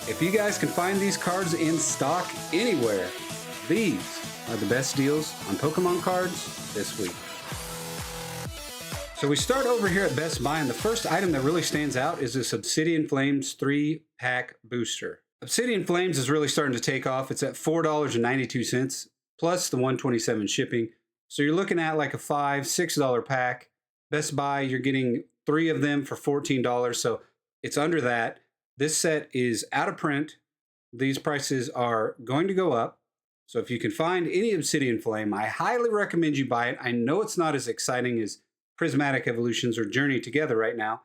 If you guys can find these cards in stock anywhere, these are the best deals on Pokemon cards this week. So we start over here at Best Buy, and the first item that really stands out is this Obsidian Flames 3-pack booster. Obsidian Flames is really starting to take off. It's at $4.92 plus the $127 shipping. So you're looking at like a $5, $6 pack. Best Buy, you're getting 3 of them for $14, so it's under that. This set is out of print. These prices are going to go up. So if you can find any Obsidian Flame, I highly recommend you buy it. I know it's not as exciting as Prismatic Evolutions or Journey Together right now,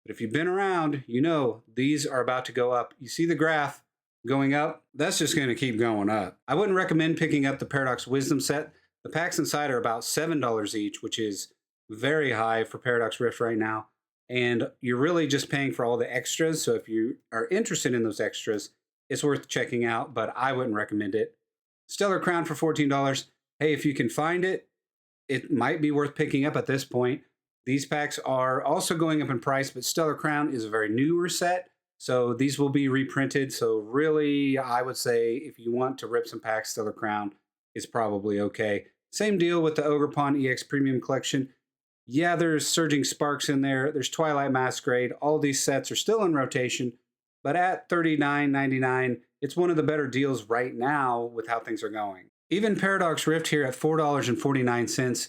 but if you've been around, you know these are about to go up. You see the graph going up? That's just going to keep going up. I wouldn't recommend picking up the Paradox Wisdom set. The packs inside are about $7 each, which is very high for Paradox Rift right now. And you're really just paying for all the extras. So if you are interested in those extras, it's worth checking out, but I wouldn't recommend it. Stellar Crown for $14. Hey, if you can find it, it might be worth picking up at this point. These packs are also going up in price, but Stellar Crown is a very newer set, so these will be reprinted. So really, I would say if you want to rip some packs, Stellar Crown is probably okay. Same deal with the Ogerpon EX Premium Collection. Yeah, there's Surging Sparks in there. There's Twilight Masquerade. All these sets are still in rotation, but at $39.99, it's one of the better deals right now with how things are going. Even Paradox Rift here at $4.49.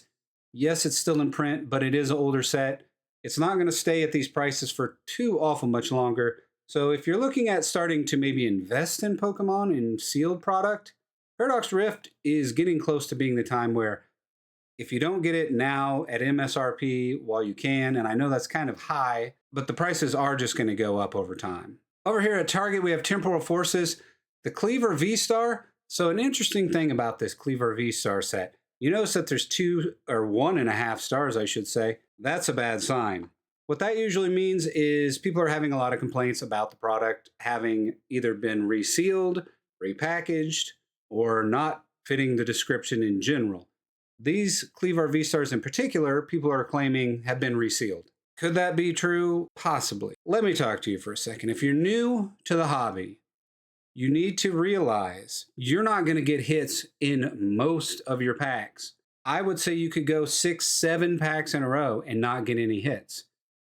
Yes, it's still in print, but it is an older set. It's not going to stay at these prices for too awful much longer. So if you're looking at starting to maybe invest in Pokemon in sealed product, Paradox Rift is getting close to being the time where if you don't get it now at MSRP while you can, and I know that's kind of high, but the prices are just going to go up over time. Over here at Target, we have Temporal Forces, the Cleaver V-Star. So an interesting thing about this Cleaver V-Star set, you notice that there's 2 or 1.5 stars, I should say. That's a bad sign. What that usually means is people are having a lot of complaints about the product having either been resealed, repackaged, or not fitting the description in general. These Cleaver V-Stars in particular, people are claiming have been resealed. Could that be true? Possibly. Let me talk to you for a second. If you're new to the hobby, you need to realize you're not going to get hits in most of your packs. I would say you could go 6, 7 packs in a row and not get any hits.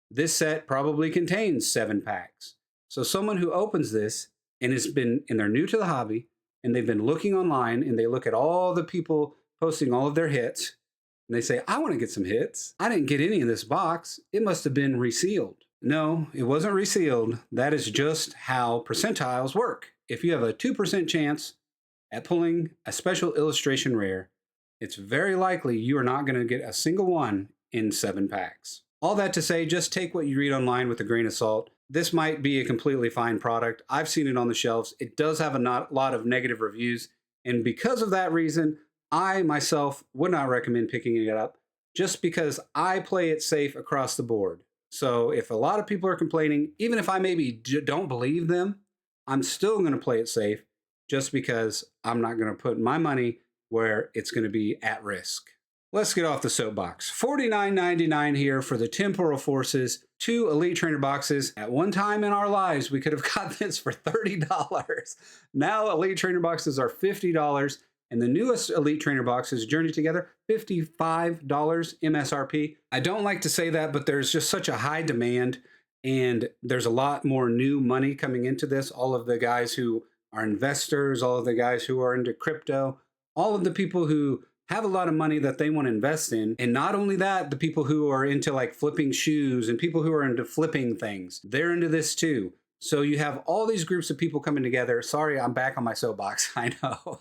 This set probably contains 7 packs. So someone who opens this and they're new to the hobby and they've been looking online and they look at all the people posting all of their hits, and they say, I want to get some hits. I didn't get any in this box. It must have been resealed. No, it wasn't resealed. That is just how percentiles work. If you have a 2% chance at pulling a special illustration rare, it's very likely you are not going to get a single one in 7 packs. All that to say, just take what you read online with a grain of salt. This might be a completely fine product. I've seen it on the shelves. It does have a lot of negative reviews, and because of that reason, I myself would not recommend picking it up just because I play it safe across the board. So if a lot of people are complaining, even if I maybe don't believe them, I'm still going to play it safe just because I'm not going to put my money where it's going to be at risk. Let's get off the soapbox. $49.99 here for the Temporal Forces, 2 Elite Trainer boxes. At one time in our lives, we could have got this for $30. Now Elite Trainer boxes are $50. And the newest Elite Trainer boxes, Journey Together, $55 MSRP. I don't like to say that, but there's just such a high demand, and there's a lot more new money coming into this. All of the guys who are investors, all of the guys who are into crypto, all of the people who have a lot of money that they want to invest in. And not only that, the people who are into like flipping shoes and people who are into flipping things, they're into this too. So you have all these groups of people coming together. Sorry, I'm back on my soapbox, I know.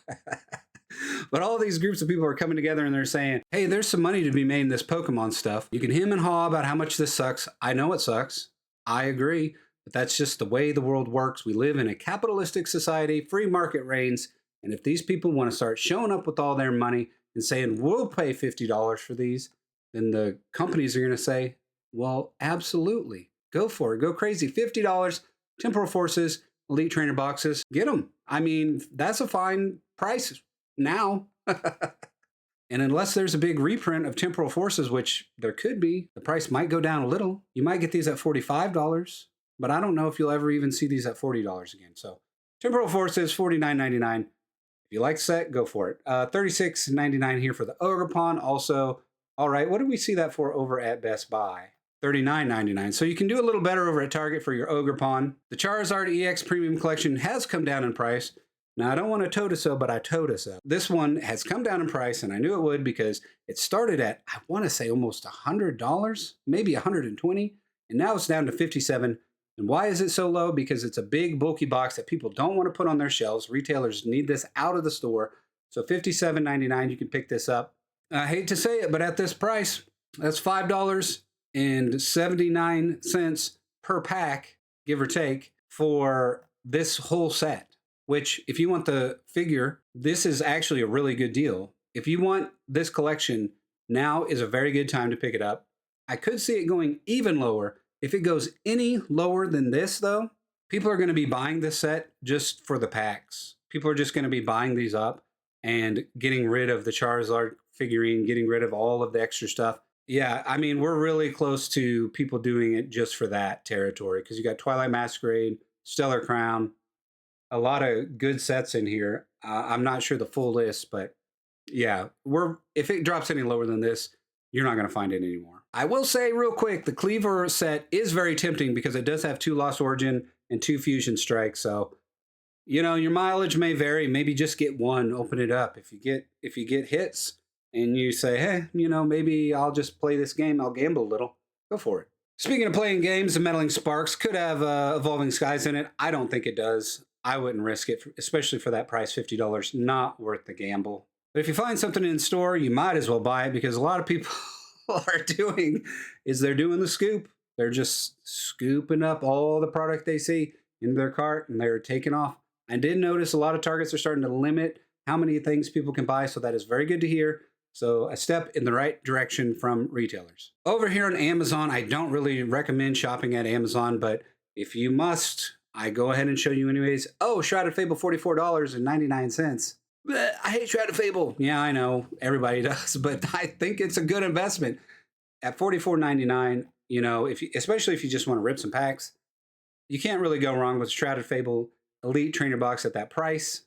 But all these groups of people are coming together and they're saying, hey, there's some money to be made in this Pokemon stuff. You can hem and haw about how much this sucks. I know it sucks. I agree. But that's just the way the world works. We live in a capitalistic society. Free market reigns. And if these people want to start showing up with all their money and saying, we'll pay $50 for these, then the companies are going to say, well, absolutely. Go for it. Go crazy. $50, Temporal Forces, Elite Trainer boxes. Get them. I mean, that's a fine price now. And unless there's a big reprint of Temporal Forces, which there could be, the price might go down a little. You might get these at $45, but I don't know if you'll ever even see these at $40 again. So Temporal Force is $49.99. If you like the set, go for it. $36.99 here for the Ogre Pawn. Also, all right, what did we see that for over at Best Buy? $39.99. So you can do a little better over at Target for your Ogre Pawn. The Charizard EX Premium Collection has come down in price. Now, I don't want to tote us up, but I tote us up. This one has come down in price, and I knew it would because it started at, I want to say, almost $100, maybe $120, and now it's down to $57. And why is it so low? Because it's a big, bulky box that people don't want to put on their shelves. Retailers need this out of the store. So $57.99, you can pick this up. I hate to say it, but at this price, that's $5.79 per pack, give or take, for this whole set. Which, if you want the figure, this is actually a really good deal. If you want this collection, now is a very good time to pick it up. I could see it going even lower. If it goes any lower than this, though, people are going to be buying this set just for the packs. People are just going to be buying these up and getting rid of the Charizard figurine, getting rid of all of the extra stuff. Yeah, I mean, we're really close to people doing it just for that territory because you got Twilight Masquerade, Stellar Crown, a lot of good sets in here. I'm not sure the full list, but yeah, if it drops any lower than this, you're not going to find it anymore. I will say real quick, the Cleaver set is very tempting because it does have 2 Lost Origin and 2 Fusion Strikes. So, you know, your mileage may vary. Maybe just get one, open it up. If you get hits and you say, hey, you know, maybe I'll just play this game, I'll gamble a little, go for it. Speaking of playing games, the Meddling Sparks could have Evolving Skies in it. I don't think it does. I wouldn't risk it, especially for that price, $50. Not worth the gamble. But if you find something in store, you might as well buy it because a lot of people they're doing the scoop. They're just scooping up all the product they see in their cart and they're taking off. I did notice a lot of Targets are starting to limit how many things people can buy, so that is very good to hear. So a step in the right direction from retailers. Over here on Amazon, I don't really recommend shopping at Amazon, but if you must, I go ahead and show you anyways. Oh, Shrouded Fable, $44.99. I hate Shrouded Fable. Yeah, I know. Everybody does. But I think it's a good investment. At $44.99, you know, especially if you just want to rip some packs, you can't really go wrong with Shrouded Fable Elite Trainer Box at that price.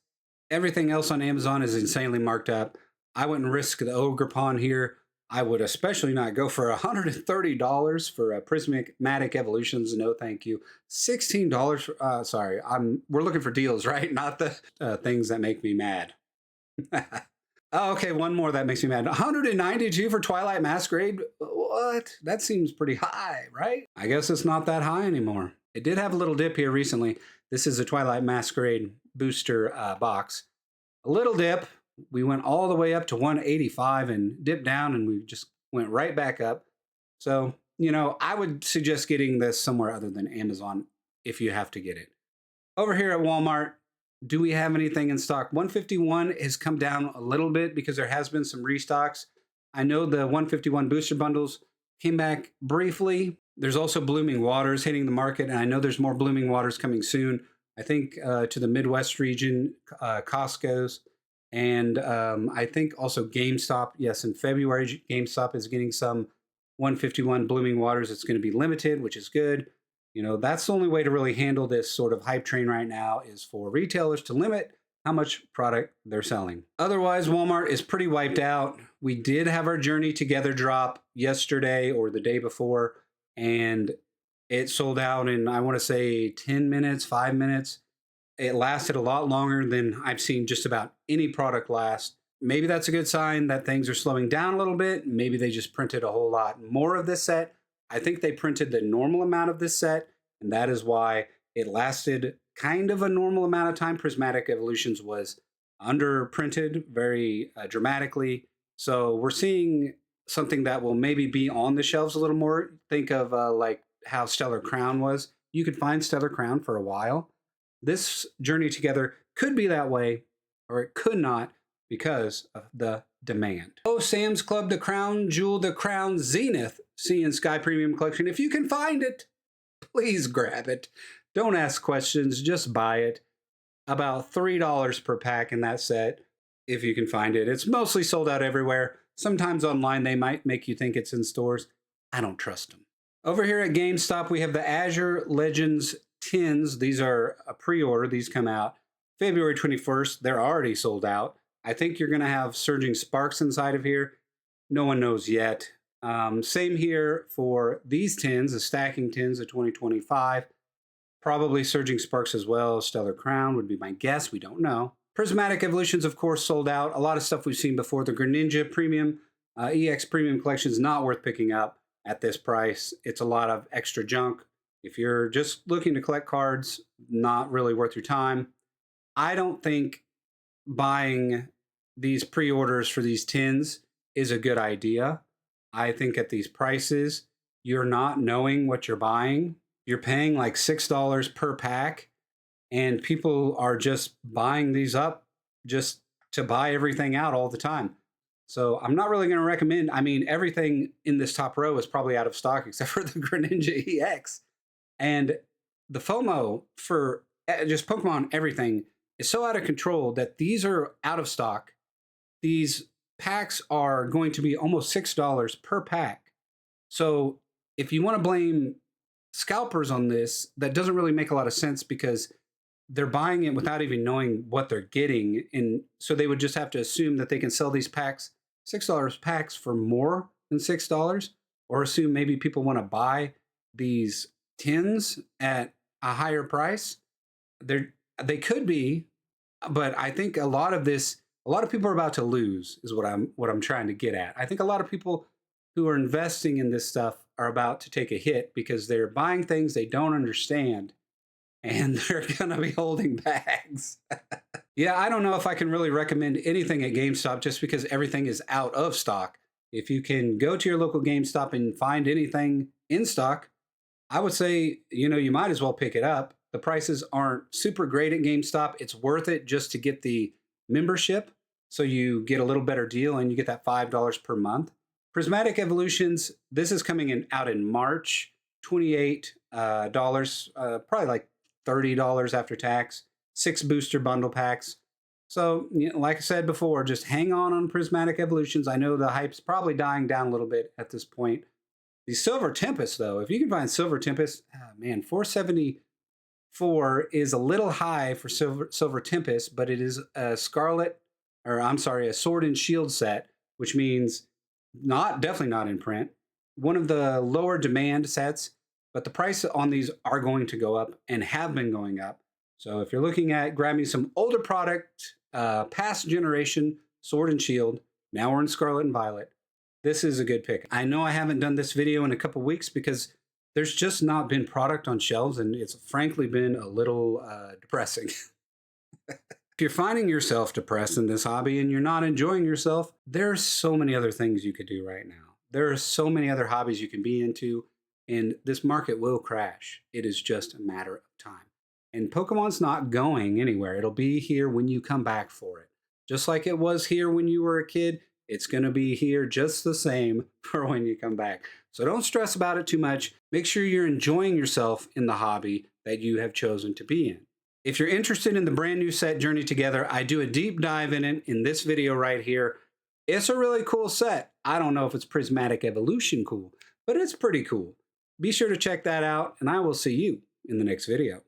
Everything else on Amazon is insanely marked up. I wouldn't risk the Ogre Pawn here. I would especially not go for $130 for a Prismatic Evolutions. No, thank you. $16 for, sorry, we're looking for deals, right? Not the things that make me mad. Oh, okay, one more that makes me mad. $192 for Twilight Masquerade? What? That seems pretty high, right? I guess it's not that high anymore. It did have a little dip here recently. This is a Twilight Masquerade booster box. A little dip. We went all the way up to 185 and dipped down, and we just went right back up. So, you know, I would suggest getting this somewhere other than Amazon if you have to get it. Over here at Walmart, do we have anything in stock? 151 has come down a little bit because there has been some restocks. I know the 151 booster bundles came back briefly. There's also Blooming Waters hitting the market, and I know there's more Blooming Waters coming soon. I think to the Midwest region, Costco's. And I think also GameStop, yes, in February, GameStop is getting some 151 Blooming Waters. It's going to be limited, which is good. You know, that's the only way to really handle this sort of hype train right now is for retailers to limit how much product they're selling. Otherwise, Walmart is pretty wiped out. We did have our Journey Together drop yesterday or the day before, and it sold out in, I want to say, 10 minutes, 5 minutes. It lasted a lot longer than I've seen just about any product last. Maybe that's a good sign that things are slowing down a little bit. Maybe they just printed a whole lot more of this set. I think they printed the normal amount of this set, and that is why it lasted kind of a normal amount of time. Prismatic Evolutions was underprinted very dramatically. So we're seeing something that will maybe be on the shelves a little more. Think of like how Stellar Crown was. You could find Stellar Crown for a while. This Journey Together could be that way, or it could not because of the demand. Oh, Sam's Club, the Crown Jewel, the Crown Zenith Sea and Sky Premium Collection. If you can find it, please grab it. Don't ask questions, just buy it. About $3 per pack in that set, if you can find it. It's mostly sold out everywhere. Sometimes online they might make you think it's in stores. I don't trust them. Over here at GameStop, we have the Azure Legends tins. These are a pre-order. These come out February 21st, they're already sold out. I think you're going to have Surging Sparks inside of here. No one knows yet. Same here for these tins, the stacking tins of 2025. Probably Surging Sparks as well. Stellar Crown would be my guess. We don't know. Prismatic Evolutions, of course, sold out. A lot of stuff we've seen before. The Greninja Premium, EX Premium Collection is not worth picking up at this price. It's a lot of extra junk. If you're just looking to collect cards, not really worth your time. I don't think buying these pre-orders for these tins is a good idea. I think at these prices, you're not knowing what you're buying. You're paying like $6 per pack, and people are just buying these up just to buy everything out all the time. So I'm not really going to recommend. I mean, everything in this top row is probably out of stock except for the Greninja EX. And the FOMO for just Pokemon everything is so out of control that these are out of stock. These packs are going to be almost $6 per pack. So if you want to blame scalpers on this, that doesn't really make a lot of sense because they're buying it without even knowing what they're getting. And so they would just have to assume that they can sell these packs, $6 packs, for more than $6, or assume maybe people want to buy these tins at a higher price. They could be, but I think a lot of people are about to lose is what I'm trying to get at. I think a lot of people who are investing in this stuff are about to take a hit because they're buying things they don't understand and they're going to be holding bags. Yeah, I don't know if I can really recommend anything at GameStop just because everything is out of stock. If you can go to your local GameStop and find anything in stock, I would say, you might as well pick it up. The prices aren't super great at GameStop. It's worth it just to get the membership, so you get a little better deal and you get that $5 per month. Prismatic Evolutions, this is coming out in March, $28, probably like $30 after tax, 6 booster bundle packs. So, like I said before, just hang on Prismatic Evolutions. I know the hype's probably dying down a little bit at this point. The Silver Tempest, though, if you can find Silver Tempest, man, $474 is a little high for Silver Tempest, but it is a a Sword and Shield set, which means definitely not in print. One of the lower demand sets, but the price on these are going to go up and have been going up. So if you're looking at grabbing some older product, past generation Sword and Shield, now we're in Scarlet and Violet, this is a good pick. I know I haven't done this video in a couple weeks because there's just not been product on shelves, and it's frankly been a little depressing. If you're finding yourself depressed in this hobby and you're not enjoying yourself, there's so many other things you could do right now. There are so many other hobbies you can be into, and this market will crash. It is just a matter of time. And Pokemon's not going anywhere. It'll be here when you come back for it. Just like it was here when you were a kid, it's going to be here just the same for when you come back. So don't stress about it too much. Make sure you're enjoying yourself in the hobby that you have chosen to be in. If you're interested in the brand new set Journey Together, I do a deep dive in it in this video right here. It's a really cool set. I don't know if it's Prismatic Evolution cool, but it's pretty cool. Be sure to check that out, and I will see you in the next video.